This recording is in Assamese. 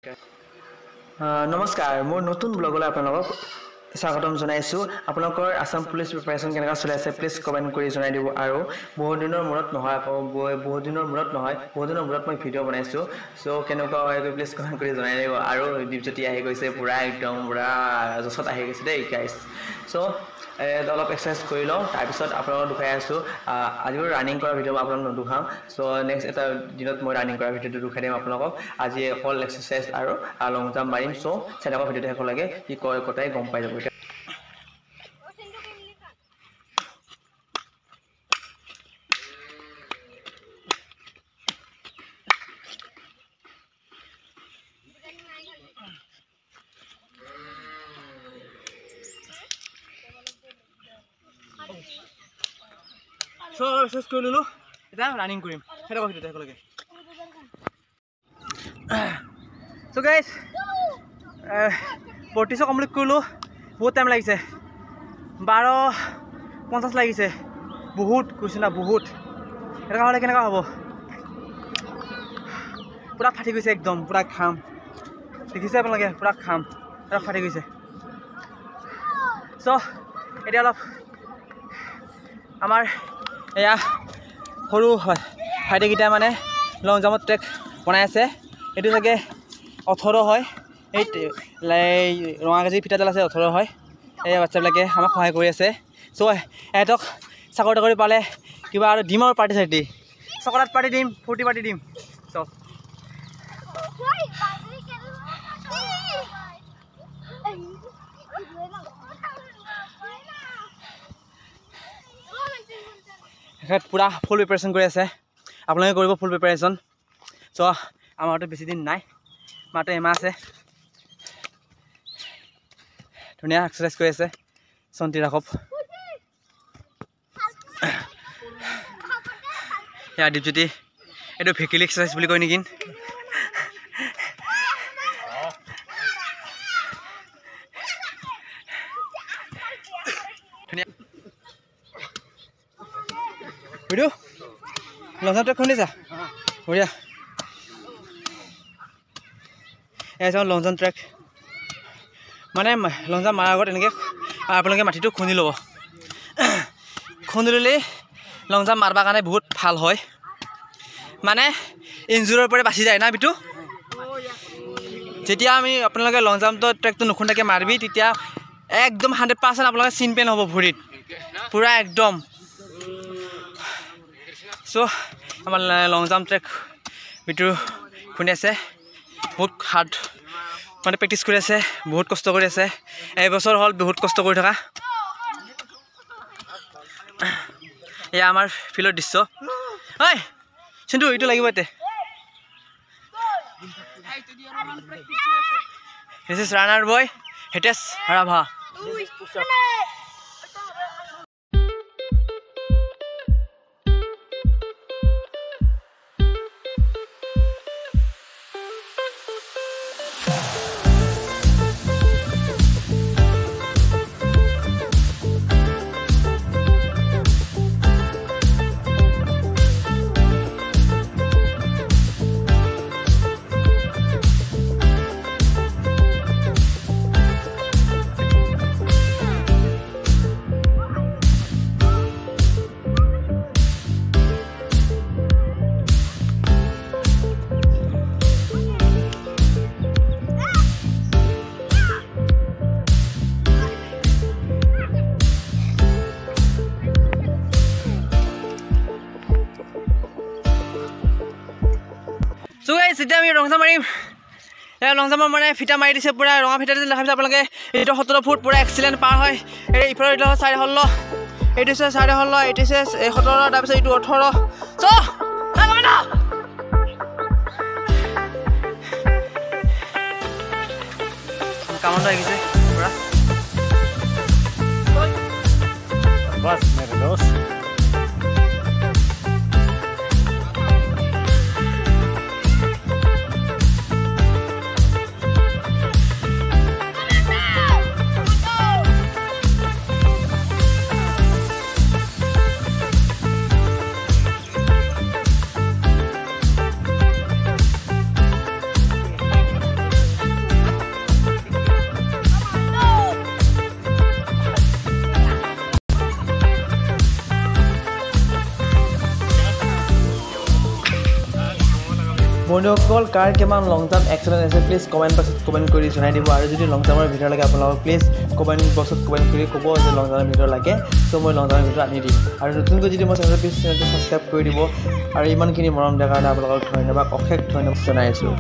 নমস্কাৰ মোৰ নতুন ব্লগলৈ আপোনালোকক স্বাগতম জনাইছো আপোনালোকৰ আসাম পুলিচ প্ৰিপাৰেচন কেনেকা চলি আছে প্লিজ কমেন্ট কৰি জনাই দিব আৰু বহুত দিনৰ মূৰত মই ভিডিও বনাইছো সো কেনেকা হয় প্লিজ কমেন্ট কৰি জনাই দিব আৰু দীপজ্যোতি আহি গৈছে পুৰা একদম পুৰা জছত আহি গৈছে দেই গাইস সো অলপ এক্সাৰসাইজ কৰি লওঁ তাৰ পিছত আপোনালোকক দেখাই আছো আজি ৰানিং কৰা ভিডিও আপোনালোকক নদুখাম সো নেক্সট এটা দিনত মই ৰানিং কৰা ভিডিওটো দেখাই দিম আপোনালোকক আজি অকল এক্সাৰসাইজ আৰু লং জাম্প মাৰিম সো চেনেলৰ ভিডিওটো হেক লাগে কি কয় কটাই গম পাই যাব So, let's go lulu. Kita running krim. Kita kau kita lagi. So guys, 40 complete kulu. बहुत time लगी से. 12:50 लगी से. बहुत कुछ ना बहुत. এটা হলে কেনেকা হ'ব পুরা ফাটি গৈছে একদম পুরা খাম দেখিছে আপোনালোকে পুরা খাম আৰু ফাটি গৈছে সো এটা অলপ আমাৰ এয়া সৰু ভাইটি গিটা মানে লং জাম্প ট্ৰেক বনাই আছে এটো থাকে 18 হয় এই ৰঙাগাজি ফিটাডাল আছে 18 হয় এই বাচ্চাবিলাকে আমাক সহায় কৰি আছে সো এটক চাকৰি কৰি পালে কিবা আৰু ডিমৰ পাৰ্টি চাইটি চকলেট পাৰ্টি দিম ফুটি পাৰ্টি দিম সো পুৰা ফুল প্ৰিপাৰেচন কৰি আছে আপোনালোকে কৰিব ফুল প্ৰিপাৰেচন সো আমাৰটো বেছি দিন নাই মাত্ৰ এমাহ আছে ধুনীয়া এক্সাৰসাইজ কৰি আছে সন্তি ৰাখব ইয়া দীপজ্যোতি এটো ভেকিলি এক্সাৰসাইজ বুলি কয় নেকি ভিডিও লং জাম্প ট্ৰেক খুলিছা বঢ়িয়া এজন লং জাম্প ট্ৰেক মানে লং জাম্প মাৰাৰ আগত এনেকৈ আপোনালোকে মাটিটো খুন্দি ল'ব খুন্দি ল'লে লং জাম্প মাৰিবৰ কাৰণে বহুত ভাল হয় মানে ইনজুৰৰ পৰা বাচি যায় না বিটু যেতিয়া আমি আপোনালোকে লং জাম্পটো ট্ৰেকটো নুখুন্দাকৈ মাৰিবি তেতিয়া একদম 100% আপোনালোকে চিন পেইন হ'ব ভৰিত পুৰা একদম সো আমাৰ লং জাম্প ট্ৰেক বিটু খুন্দি আছে বহুত হাৰ্ড মানে প্ৰেক্টিছ কৰি আছে বহুত কষ্ট কৰি আছে এবছৰ হ'ল বহুত কষ্ট কৰি থকা এয়া আমাৰ ফিল্ডৰ দৃশ্য ঐ চিন্তু এইটো লাগিব এতে This is runner boy Hitesh Harabha So guys, এতিয়া আমি লং জাম্প মাৰিম লং জাম্প মানে ফিটা মাৰি দিছে পুৰা ৰঙা ফিটা দিছে দেখাইছে আপোনালোকে এইটো 17 ফুট পুৰা এক্সিলেন্ট পাৰ হয় এই ইফালে এইটো 4.16 এইটো 4.16 এইটো 17 তাৰ পিছত এইটো 18 সো আগমন কামত লাগিছে পুৰা बस मेरे दोस्त বন্ধুসকল কাৰ কিমান লং জাম্প এক্সেলেণ্ট আছে প্লিজ কমেণ্ট বক্সত কমেণ্ট কৰি জনাই দিব আৰু যদি লং জাম্পৰ ভিডিঅ' লাগে আপোনালোকক প্লিজ কমেণ্ট বক্সত কমেণ্ট কৰি ক'ব যে লং জাম্পৰ ভিডিঅ' লাগে চ' মই লং জাম্পৰ ভিডিঅ' আনি দিম আৰু নতুনকৈ যদি মই চেনেলটো প্লিজ চেনেলটো ছাবস্ক্ৰাইব কৰি দিব আৰু ইমানখিনি মৰম দিয়াৰ কাৰণে আপোনালোকক ধন্যবাদ অশেষ ধন্যবাদ জনাইছোঁ